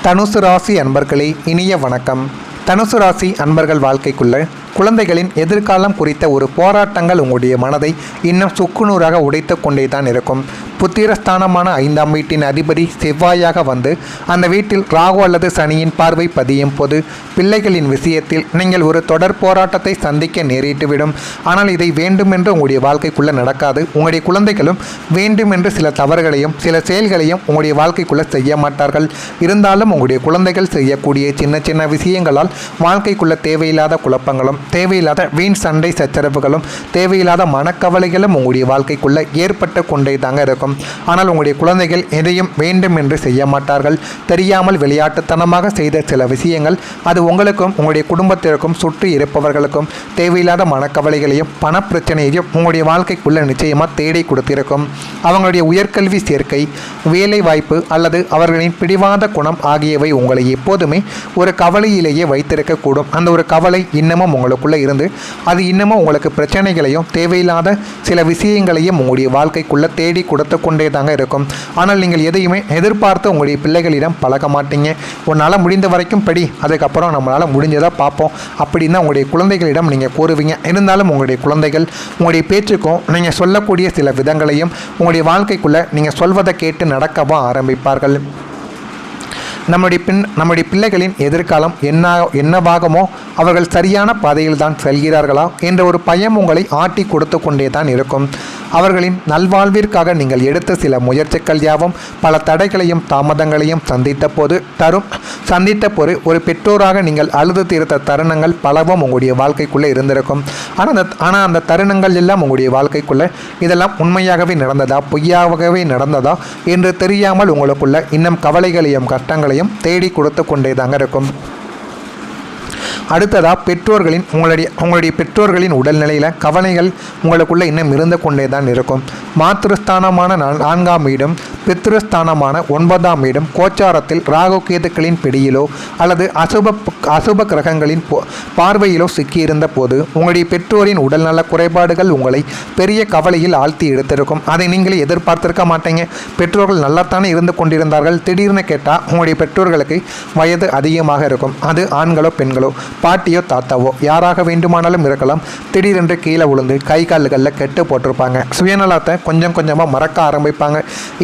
தனுசு ராசி அன்பர்களே, இனிய வணக்கம். தனுசு ராசி அன்பர்கள் வாழ்க்கைக்குள்ள குழந்தைகளின் எதிர்காலம் குறித்த ஒரு போராட்டங்கள் உங்களுடைய மனதை இன்னும் சுக்குநூறாக உடைத்து கொண்டே தான் இருக்கும். புத்திரஸ்தானமான 5ஆம் வீட்டின் அதிபதி செவ்வாயாக வந்து அந்த வீட்டில் ராகு அல்லது சனியின் பார்வை பதியும் போது பிள்ளைகளின் விஷயத்தில் நீங்கள் ஒரு தொடர் போராட்டத்தை சந்திக்க நேரிட்டுவிடும். ஆனால் இதை வேண்டுமென்று உங்களுடைய வாழ்க்கைக்குள்ளே நடக்காது. உங்களுடைய குழந்தைகளும் வேண்டுமென்று சில தவறுகளையும் சில செயல்களையும் உங்களுடைய வாழ்க்கைக்குள்ளே செய்ய மாட்டார்கள். இருந்தாலும் உங்களுடைய குழந்தைகள் செய்யக்கூடிய சின்ன சின்ன விஷயங்களால் வாழ்க்கைக்குள்ளே தேவையில்லாத குழப்பங்களும் தேவையில்லாத வீண் சண்டை சச்சரவுகளும் தேவையில்லாத மனக்கவலைகளும் உங்களுடைய வாழ்க்கைக்குள்ளே ஏற்பட்டு கொண்டே தாங்க இருக்கும். ஆனால் உங்களுடைய குழந்தைகள் எதையும் வேண்டும் என்று செய்ய மாட்டார்கள். தெரியாமல் விளையாட்டுத்தனமாக செய்த சில விஷயங்கள் அது உங்களுக்கும் உங்களுடைய குடும்பத்திற்கும் சுற்றி இருப்பவர்களுக்கும் தேவையில்லாத மனக்கவலைகளையும் பணப்பிரச்சனையையும் உங்களுடைய வாழ்க்கைக்குள்ளே நிச்சயமாக தேடி கொடுத்திருக்கும். அவங்களுடைய உயர்கல்வி சேர்க்கை, வேலை வாய்ப்பு அல்லது அவர்களின் பிடிவாத குணம் ஆகியவை உங்களை எப்போதுமே ஒரு கவலையிலேயே வைத்திருக்கக்கூடும். அந்த ஒரு கவலை இன்னமும் உங்களுக்குள்ளே இருந்து அது இன்னமும் உங்களுக்கு பிரச்சனைகளையும் தேவையில்லாத சில விஷயங்களையும் உங்களுடைய வாழ்க்கைக்குள்ளே தேடி கொடுத்து கொண்டே தாங்க இருக்கும். ஆனால் நீங்கள் எதையுமே எதிர்பார்த்து உங்களுடைய பிள்ளைகளிடம் பழக மாட்டீங்க. உன்னால் முடிந்த வரைக்கும் படி, அதுக்கப்புறம் நம்மளால் முடிஞ்சதாக பார்ப்போம் அப்படின்னு உங்களுடைய குழந்தைகளிடம் நீங்கள் கூறுவீங்க. இருந்தாலும் உங்களுடைய குழந்தைகள் உங்களுடைய பேச்சுக்கும் நீங்கள் சொல்லக்கூடிய சில விதங்களையும் உங்களுடைய வாழ்க்கைக்குள்ளே நீங்கள் சொல்வதை கேட்டு நடக்கவும் ஆரம்பிப்பார்கள். நம்முடைய பிள்ளைகளின் எதிர்காலம் என்னவாகுமோ, அவர்கள் சரியான பாதையில் தான் செல்கிறார்களா என்ற ஒரு பயம் உங்களை ஆட்டி கொடுத்து கொண்டே தான் இருக்கும். அவர்களின் நல்வாழ்விற்காக நீங்கள் எடுத்த சில முயற்சிகள் யாவும் பல தடைகளையும் தாமதங்களையும் சந்தித்த போது ஒரு பெற்றோராக நீங்கள் அழுது தீர்த்த தருணங்கள் பலவும் உங்களுடைய வாழ்க்கைக்குள்ளே இருந்திருக்கும். ஆனால் அந்த தருணங்கள் எல்லாம் உங்களுடைய வாழ்க்கைக்குள்ளே இதெல்லாம் உண்மையாகவே நடந்ததா பொய்யாகவே நடந்ததா என்று தெரியாமல் உங்களுக்குள்ள இன்னும் கவலைகளையும் கஷ்டங்களையும் தேடி கொடுத்து கொண்டே தாங்க இருக்கும். அடுத்ததாக உங்களுடைய பெற்றோர்களின் உடல்நிலையில் கவலைகள் உங்களுக்குள்ளே இன்னும் இருந்து கொண்டே தான் இருக்கும். மாத்திருஸ்தானமான 4ஆம் வீடும் பித்ருஸ்தானமான 9ஆம் வீடும் கோச்சாரத்தில் ராகு கேதுக்களின் பிடியிலோ அல்லது அசுப கிரகங்களின் பார்வையிலோ சிக்கியிருந்த போது உங்களுடைய பெற்றோரின் உடல்நல குறைபாடுகள் உங்களை பெரிய கவலையில் ஆழ்த்தி எடுத்திருக்கும். அதை நீங்களே எதிர்பார்த்திருக்க மாட்டீங்க. பெற்றோர்கள் நல்லாத்தானே இருந்து கொண்டிருந்தார்கள். திடீர்னு கேட்டால் உங்களுடைய பெற்றோர்களுக்கு வயது அதிகமாக இருக்கும். அது ஆண்களோ பெண்களோ பாட்டியோ தாத்தாவோ யாராக வேண்டுமானாலும் இருக்கலாம். திடீரென்று கீழே விழுந்து கை கால்களில் கெட்டு போட்டிருப்பாங்க. சுயநலத்தை கொஞ்சம் கொஞ்சமாக மறக்க ஆரம்பிப்பாங்க.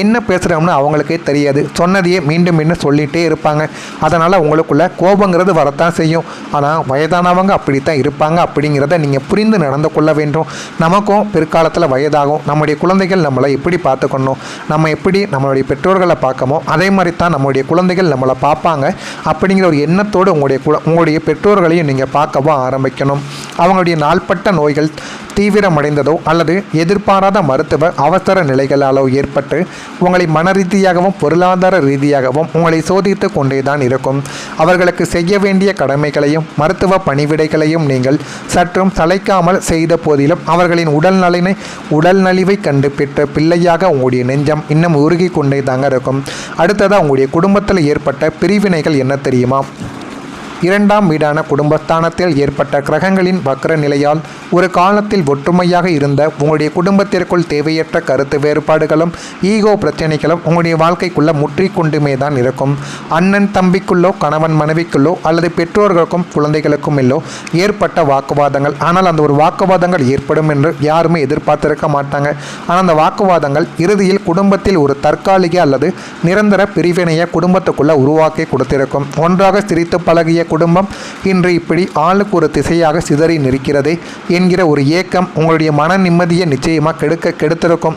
என்ன பேசுகிறோம்னு அவங்களுக்கே தெரியாது. சொன்னதையே மீண்டும் மீண்டும் சொல்லிகிட்டே இருப்பாங்க. அதனால் உங்களுக்குள்ள கோபங்கிறது வரத்தான் செய்யும். ஆனால் வயதானவங்க அப்படித்தான் இருப்பாங்க அப்படிங்கிறத நீங்கள் புரிந்து நடந்து கொள்ள வேண்டும். நமக்கும் பிற்காலத்தில் வயதாகும். நம்முடைய குழந்தைகள் நம்மளை எப்படி பார்த்துக்கணும், நம்ம எப்படி நம்மளுடைய பெற்றோர்களை பார்க்கமோ அதே மாதிரி தான் நம்முடைய குழந்தைகள் நம்மளை பார்ப்பாங்க அப்படிங்கிற ஒரு எண்ணத்தோடு உங்களுடைய பெற்றோர்களையும் நீங்கள் பார்க்கவும் ஆரம்பிக்கணும். அவங்களுடைய நாள்பட்ட நோய்கள் தீவிரமடைந்ததோ அல்லது எதிர்பாராத மருத்துவ அவசர நிலைகளாலோ ஏற்பட்டு உங்களை மன ரீதியாகவும் பொருளாதார ரீதியாகவும் உங்களை சோதித்து கொண்டே தான் இருக்கும். அவர்களுக்கு செய்ய வேண்டிய கடமைகளையும் மருத்துவ பணிவிடைகளையும் நீங்கள் சற்றும் சளைக்காமல் செய்த போதிலும் அவர்களின் உடல்நலிவை கண்டு பெற்ற பிள்ளையாக உங்களுடைய நெஞ்சம் இன்னும் உருகி கொண்டே தாங்க இருக்கும். அடுத்ததாக உங்களுடைய குடும்பத்தில் ஏற்பட்ட பிரிவினைகள் என்ன தெரியுமா? 2ஆம் வீடான குடும்பஸ்தானத்தில் ஏற்பட்ட கிரகங்களின் வக்ர நிலையால் ஒரு காலத்தில் ஒற்றுமையாக இருந்த உங்களுடைய குடும்பத்திற்குள் தேவையற்ற கருத்து வேறுபாடுகளும் ஈகோ பிரச்சனைகளும் உங்களுடைய வாழ்க்கைக்குள்ளே முற்றிக்கொண்டுமே தான் இருக்கும். அண்ணன் தம்பிக்குள்ளோ கணவன் மனைவிக்குள்ளோ அல்லது பெற்றோர்களுக்கும் குழந்தைகளுக்கும் இல்லோ ஏற்பட்ட வாக்குவாதங்கள். ஆனால் அந்த ஒரு வாக்குவாதங்கள் ஏற்படும் என்று யாருமே எதிர்பார்த்திருக்க மாட்டாங்க. ஆனால் அந்த வாக்குவாதங்கள் இறுதியில் குடும்பத்தில் ஒரு தற்காலிக அல்லது நிரந்தர பிரிவினையை குடும்பத்துக்குள்ளே உருவாக்கி கொடுத்திருக்கும். ஒன்றாக சிரித்து பழகிய குடும்பம் இன்று இப்படி ஆளுக்கு ஒரு திசையாக சிதறி நிற்கிறதே என்கிற ஒரு ஏக்கம் உங்களுடைய மன நிம்மதியை நிச்சயமாக கெடுத்திருக்கும்.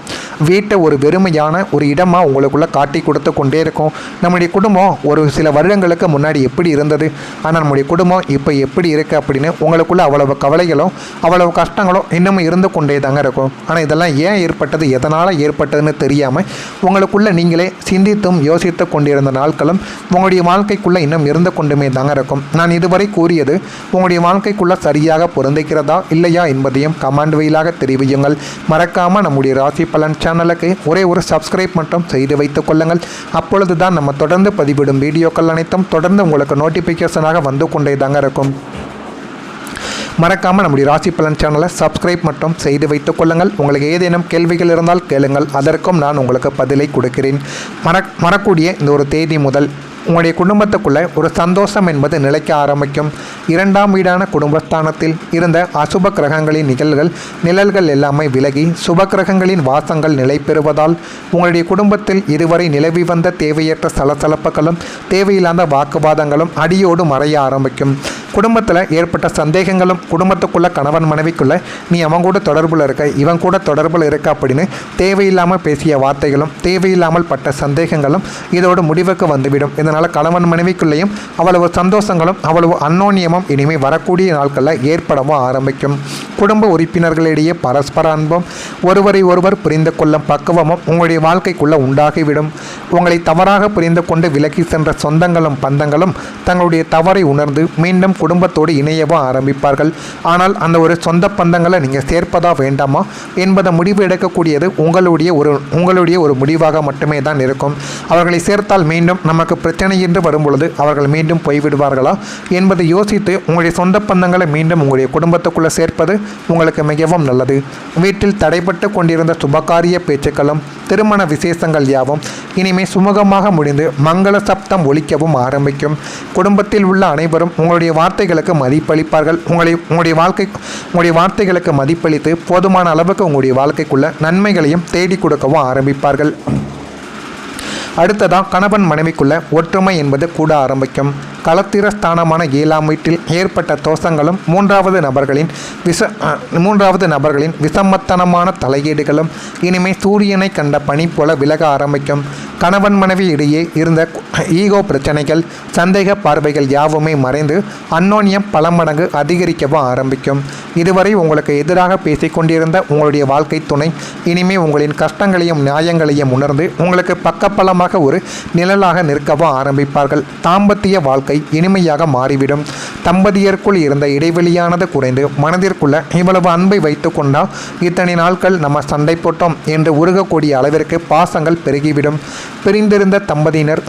வீட்டை ஒரு வெறுமையான ஒரு இடமாக உங்களுக்குள்ளே காட்டி கொடுத்து கொண்டே இருக்கும். நம்முடைய குடும்பம் ஒரு சில வருடங்களுக்கு முன்னாடி எப்படி இருந்தது, ஆனால் நம்முடைய குடும்பம் இப்போ எப்படி இருக்குது அப்படின்னு உங்களுக்குள்ள அவ்வளவு கவலைகளும் அவ்வளவு கஷ்டங்களும் இன்னமும் இருந்து கொண்டே தாங்க இருக்கும். ஆனால் இதெல்லாம் ஏன் ஏற்பட்டது, எதனால் ஏற்பட்டதுன்னு தெரியாமல் உங்களுக்குள்ளே நீங்களே சிந்தித்தும் யோசித்து கொண்டிருந்த நாட்களும் உங்களுடைய வாழ்க்கைக்குள்ளே இன்னும் இருந்து கொண்டுமே தாங்க இருக்கும். நான் இதுவரை கூறியது உங்களுடைய வாழ்க்கைக்குள்ள சரியாக பொருந்துகிறதா இல்லையா என்பதையும் கமெண்ட் வழியாக தெரிவியுங்கள். மறக்காமல் நம்முடைய ராசி பலன் சேனலுக்கு ஒரே ஒரு சப்ஸ்கிரைப் மட்டும் செய்து வைத்துக் கொள்ளுங்கள். அப்பொழுது தான் நம்ம தொடர்ந்து பதிவிடும் வீடியோக்கள் அனைத்தும் தொடர்ந்து உங்களுக்கு நோட்டிஃபிகேஷனாக வந்து கொண்டே தாங்க இருக்கும். மறக்காமல் நம்முடைய ராசி பலன் சேனலை சப்ஸ்கிரைப் மட்டும் செய்து வைத்துக் கொள்ளுங்கள். உங்களுக்கு ஏதேனும் கேள்விகள் இருந்தால் கேளுங்கள், அதற்கும் நான் உங்களுக்கு பதிலை கொடுக்கிறேன். வரக்கூடிய இந்த ஒரு தேதி முதல் உங்களுடைய குடும்பத்துக்குள்ளே ஒரு சந்தோஷம் என்பது நிலைக்க ஆரம்பிக்கும். 2ஆம் வீடான குடும்பஸ்தானத்தில் இருந்த அசுப கிரகங்களின் நிழல்கள் எல்லாமே விலகி சுப கிரகங்களின் வாசங்கள் நிலை பெறுவதால் உங்களுடைய குடும்பத்தில் இதுவரை நிலவி வந்த தேவையற்ற சலசலப்புகளும் தேவையில்லாத வாக்குவாதங்களும் அடியோடு மறைய ஆரம்பிக்கும். குடும்பத்தில் ஏற்பட்ட சந்தேகங்களும் குடும்பத்துக்குள்ளே கணவன் மனைவிக்குள்ளே நீ அவன் கூட தொடர்பில் இருக்க இவன் கூட தொடர்பில் இருக்க அப்படின்னு தேவையில்லாமல் பேசிய வார்த்தைகளும் தேவையில்லாமல் பட்ட சந்தேகங்களும் இதோடு முடிவுக்கு வந்துவிடும். இதனால் கணவன் மனைவிக்குள்ளேயும் அவ்வளவு சந்தோஷங்களும் அவ்வளவு அன்னோன்யமும் இனிமேல் வரக்கூடிய நாட்களில் ஏற்படவும் ஆரம்பிக்கும். குடும்ப உறுப்பினர்களிடையே பரஸ்பர அன்பும் ஒருவரை ஒருவர் புரிந்து கொள்ளும் பக்குவமும் உங்களுடைய வாழ்க்கைக்குள்ளே உண்டாகிவிடும். உங்களை தவறாக புரிந்து கொண்டு விலகி சென்ற சொந்தங்களும் பந்தங்களும் தங்களுடைய தவறை உணர்ந்து மீண்டும் குடும்பத்தோடு இணையவும் ஆரம்பிப்பார்கள். ஆனால் அந்த ஒரு சொந்த பந்தங்களை நீங்கள் சேர்ப்பதா வேண்டாமா என்பதை முடிவு எடுக்கக்கூடியது உங்களுடைய ஒரு முடிவாக மட்டுமே தான் இருக்கும். அவர்களை சேர்த்தால் மீண்டும் நமக்கு பிரச்சனை என்று வரும்பொழுது அவர்கள் மீண்டும் போய்விடுவார்களா என்பதை யோசித்து உங்களுடைய சொந்த பந்தங்களை மீண்டும் உங்களுடைய குடும்பத்துக்குள்ளே சேர்ப்பது உங்களுக்கு மிகவும் நல்லது. வீட்டில் தடைப்பட்டு கொண்டிருந்த சுபகாரிய பேச்சுக்களும் திருமண விசேஷங்கள் யாவும் இனிமே சுமூகமாக முடிந்து மங்கள சப்தம் ஒலிக்கவும் ஆரம்பிக்கும். குடும்பத்தில் உள்ள அனைவரும் உங்களுடைய வார்த்தைகளுக்கு மதிப்பளிப்பார்கள். உங்களுடைய வார்த்தைகளுக்கு மதிப்பளித்து போதுமான அளவுக்கு உங்களுடைய வாழ்க்கைக்குள்ள நன்மைகளையும் தேடி கொடுக்கவும் ஆரம்பிப்பார்கள். அடுத்ததான் கணவன் மனைவிக்குள்ள ஒற்றுமை என்பது கூட ஆரம்பிக்கும். களத்திரஸ்தானமான 7ஆம் வீட்டில் ஏற்பட்ட தோஷங்களும் மூன்றாவது நபர்களின் விசம்மத்தனமான தலையீடுகளும் இனிமே சூரியனை கண்ட பனி போல விலக ஆரம்பிக்கும். கணவன் மனைவி இடையே இருந்த ஈகோ பிரச்சனைகள் சந்தேக பார்வைகள் யாவுமே மறைந்து அன்னோன்யம் பல மடங்கு அதிகரிக்கவும் ஆரம்பிக்கும். இதுவரை உங்களுக்கு எதிராக பேசிக்கொண்டிருந்த உங்களுடைய வாழ்க்கை துணை இனிமே உங்களின் கஷ்டங்களையும் நியாயங்களையும் உணர்ந்து உங்களுக்கு பக்கபலமாக ஒரு நிழலாக நிற்கவும் ஆரம்பிப்பார்கள். தாம்பத்திய வாழ்க்கை இனிமையாக மாறிவிடும். தம்பதியருக்குள் இருந்த இடைவெளியானது குறைந்து மனதிற்குள்ள இவ்வளவு அன்பை வைத்து கொண்டா இத்தனை நாட்கள் நம்ம சண்டை போட்டோம் என்று உருகக்கூடிய அளவிற்கு பாசங்கள் பெருகிவிடும். பிரிந்திருந்த தம்பதியினர்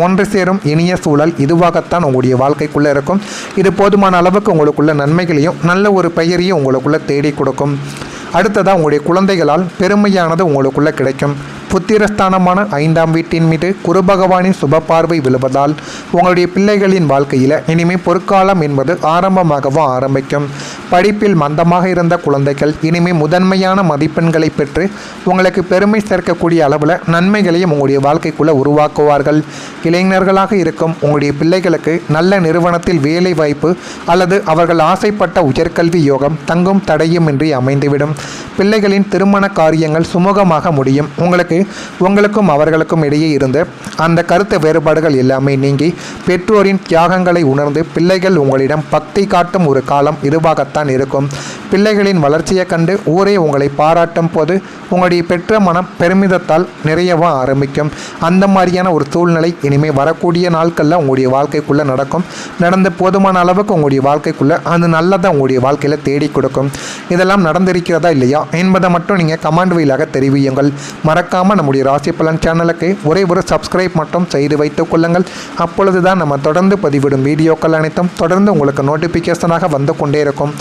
ஒன்று சேரும் இனிய சூழல் இதுவாகத்தான் உங்களுடைய வாழ்க்கைக்குள்ளே இருக்கும். இது போதுமான அளவுக்கு உங்களுக்குள்ள நன்மைகளையும் நல்ல ஒரு பெயரையும் உங்களுக்குள்ள தேடி கொடுக்கும். அடுத்ததாக உங்களுடைய குழந்தைகளால் பெருமையானது உங்களுக்குள்ள கிடைக்கும். புத்திரஸ்தானமான 5ஆம் வீட்டின் மீது குரு பகவானின் சுப பார்வை விழுவதால் உங்களுடைய பிள்ளைகளின் வாழ்க்கையில் இனிமேல் பொற்காலம் என்பது ஆரம்பமாகவும் ஆரம்பிக்கும். படிப்பில் மந்தமாக இருந்த குழந்தைகள் இனிமேல் முதன்மையான மதிப்பெண்களை பெற்று உங்களுக்கு பெருமை சேர்க்கக்கூடிய அளவில் நன்மைகளையும் உங்களுடைய வாழ்க்கைக்குள்ளே உருவாக்குவார்கள். இளைஞர்களாக இருக்கும் உங்களுடைய பிள்ளைகளுக்கு நல்ல நிறுவனத்தில் வேலை வாய்ப்பு அல்லது அவர்கள் ஆசைப்பட்ட உயர்கல்வி யோகம் தங்கும் தடையுமின்றி அமைந்துவிடும். பிள்ளைகளின் திருமண காரியங்கள் சுமூகமாக முடியும். உங்களுக்கும் அவர்களுக்கும் இடையே இருந்த அந்த கருத்து வேறுபாடுகள் எல்லாமே நீங்கி பெற்றோரின் தியாகங்களை உணர்ந்து பிள்ளைகள் உங்களிடம் பக்தி காட்டும் ஒரு காலம் இதுவாகத்தான் இருக்கும். பிள்ளைகளின் வளர்ச்சியை கண்டு ஊரே உங்களை பாராட்டும் போது உங்களுடைய பெற்ற மனம் பெருமிதத்தால் நிறையவும் ஆரம்பிக்கும். அந்த மாதிரியான ஒரு சூழ்நிலை இனிமேல் வரக்கூடிய நாட்களில் உங்களுடைய வாழ்க்கைக்குள்ளே நடந்து போதுமான அளவுக்கு உங்களுடைய வாழ்க்கைக்குள்ளே அது நல்லதாக உங்களுடைய வாழ்க்கையில் தேடி கொடுக்கும். இதெல்லாம் நடந்திருக்கிறதா இல்லையா என்பதை மட்டும் நீங்கள் கமெண்ட் வழியாக தெரிவியுங்கள். மறக்காமல் நம்முடைய ராசி பலன் சேனலுக்கு ஒரே ஒரு சப்ஸ்கிரைப் மட்டும் செய்து வைத்துக் கொள்ளுங்கள். அப்பொழுது தான் நம்ம தொடர்ந்து பதிவிடும் வீடியோக்கள் அனைத்தும் தொடர்ந்து உங்களுக்கு நோட்டிஃபிகேஷனாக வந்து கொண்டே இருக்கும்.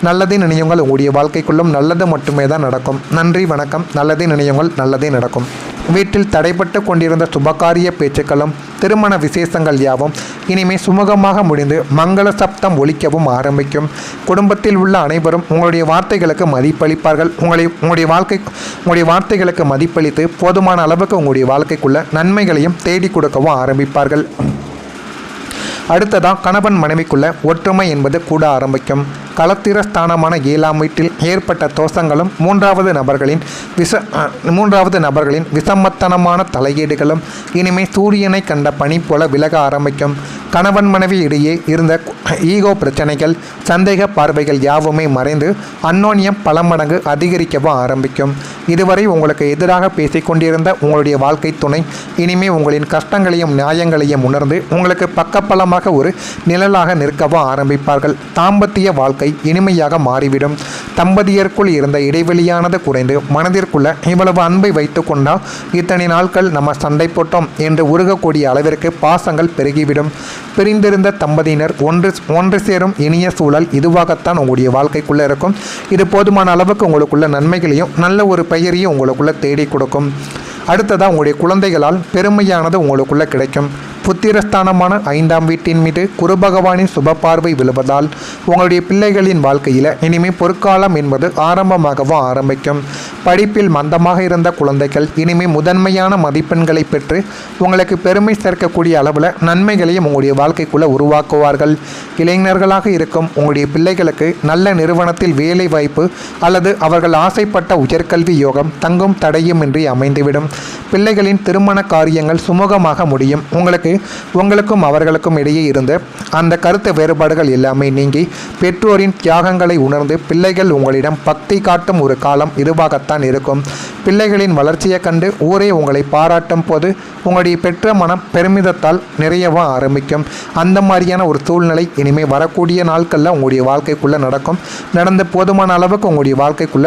நல்லதே நினையுங்கள், உங்களுடைய வாழ்க்கைக்குள்ளும் நல்லது மட்டுமே தான் நடக்கும். நன்றி, வணக்கம். நல்லதே நினையுங்கள், நல்லதே நடக்கும். வீட்டில் தடைப்பட்டு கொண்டிருந்த சுபகாரிய பேச்சுக்களும் திருமண விசேஷங்கள் யாவும் இனிமேல் சுமூகமாக முடிந்து மங்கள சப்தம் ஒலிக்கவும் ஆரம்பிக்கும். குடும்பத்தில் உள்ள அனைவரும் உங்களுடைய வார்த்தைகளுக்கு மதிப்பளிப்பார்கள். உங்களுடைய வார்த்தைகளுக்கு மதிப்பளித்து போதுமான அளவுக்கு உங்களுடைய வாழ்க்கைக்குள்ள நன்மைகளையும் தேடி கொடுக்கவும் ஆரம்பிப்பார்கள். அடுத்ததாக கணவன் மனைவிக்குள்ள ஒற்றுமை என்பது கூட ஆரம்பிக்கும். களத்திரஸ்தானமான 7ஆம் வீட்டில் ஏற்பட்ட தோஷங்களும் மூன்றாவது நபர்களின் விசம்மத்தனமான தலையீடுகளும் இனிமேல் சூரியனை கண்ட பனி போல விலக ஆரம்பிக்கும். கணவன் மனைவி இடையே இருந்த ஈகோ பிரச்சனைகள் சந்தேக பார்வைகள் யாவுமே மறைந்து அன்னோன்யம் பல மடங்கு அதிகரிக்கவும் ஆரம்பிக்கும். இதுவரை உங்களுக்கு எதிராக பேசிக்கொண்டிருந்த உங்களுடைய வாழ்க்கை துணை இனிமேல் உங்களின் கஷ்டங்களையும் நியாயங்களையும் உணர்ந்து உங்களுக்கு பக்கபலமாக ஒரு நிழலாக நிற்கவும் ஆரம்பிப்பார்கள். தாம்பத்திய வாழ்க்கை இனிமையாக மாறிவிடும். தம்பதியருக்குள் இருந்த இடைவெளியானது குறைந்து மனதிற்குள்ள இவ்வளவு அன்பை வைத்து கொண்டா இத்தனை நாட்கள் நம்ம சண்டை போட்டோம் என்று உருகக்கூடிய அளவிற்கு பாசங்கள் பெருகிவிடும். பிரிந்திருந்த தம்பதியினர் ஒன்று சேரும் இனிய சூழல் இதுவாகத்தான் உங்களுடைய வாழ்க்கைக்குள்ளே இருக்கும். இது போதுமான அளவுக்கு உங்களுக்குள்ள நன்மைகளையும் நல்ல ஒரு பெயரையும் உங்களுக்குள்ள தேடி கொடுக்கும். அடுத்ததாக உங்களுடைய குழந்தைகளால் பெருமையானது உங்களுக்குள்ள கிடைக்கும். புத்திரஸ்தானமான 5ஆம் வீட்டின் மீது குரு பகவானின் சுப பார்வை விழுவதால் உங்களுடைய பிள்ளைகளின் வாழ்க்கையில் இனிமேல் பொற்காலம் என்பது ஆரம்பமாகவும் ஆரம்பிக்கும். படிப்பில் மந்தமாக இருந்த குழந்தைகள் இனிமேல் முதன்மையான மதிப்பெண்களை பெற்று உங்களுக்கு பெருமை சேர்க்கக்கூடிய அளவில் நன்மைகளையும் உங்களுடைய வாழ்க்கைக்குள்ளே உருவாக்குவார்கள். இளைஞர்களாக இருக்கும் உங்களுடைய பிள்ளைகளுக்கு நல்ல நிறுவனத்தில் வேலை வாய்ப்பு அல்லது அவர்கள் ஆசைப்பட்ட உயர்கல்வி யோகம் தங்கும் தடையுமின்றி அமைந்துவிடும். பிள்ளைகளின் திருமண காரியங்கள் சுமூகமாக முடியும். உங்களுக்கும் அவர்களுக்கும் இடையே இருந்த அந்த கருத்து வேறுபாடுகள் எல்லாமே நீங்கி பெற்றோரின் தியாகங்களை உணர்ந்து பிள்ளைகள் உங்களிடம் பக்தி காட்டும் ஒரு காலம் இதுவாகத்தான் இருக்கும். பிள்ளைகளின் வளர்ச்சியை கண்டு ஊரே உங்களை பாராட்டும் போது உங்களுடைய பெற்ற மனம் பெருமிதத்தால் நிறையவா ஆரம்பிக்கும். அந்த மாதிரியான ஒரு சூழ்நிலை இனிமேல் வரக்கூடிய நாட்களில் உங்களுடைய வாழ்க்கைக்குள்ளே நடக்கும். நடந்து போதுமான அளவுக்கு உங்களுடைய வாழ்க்கைக்குள்ளே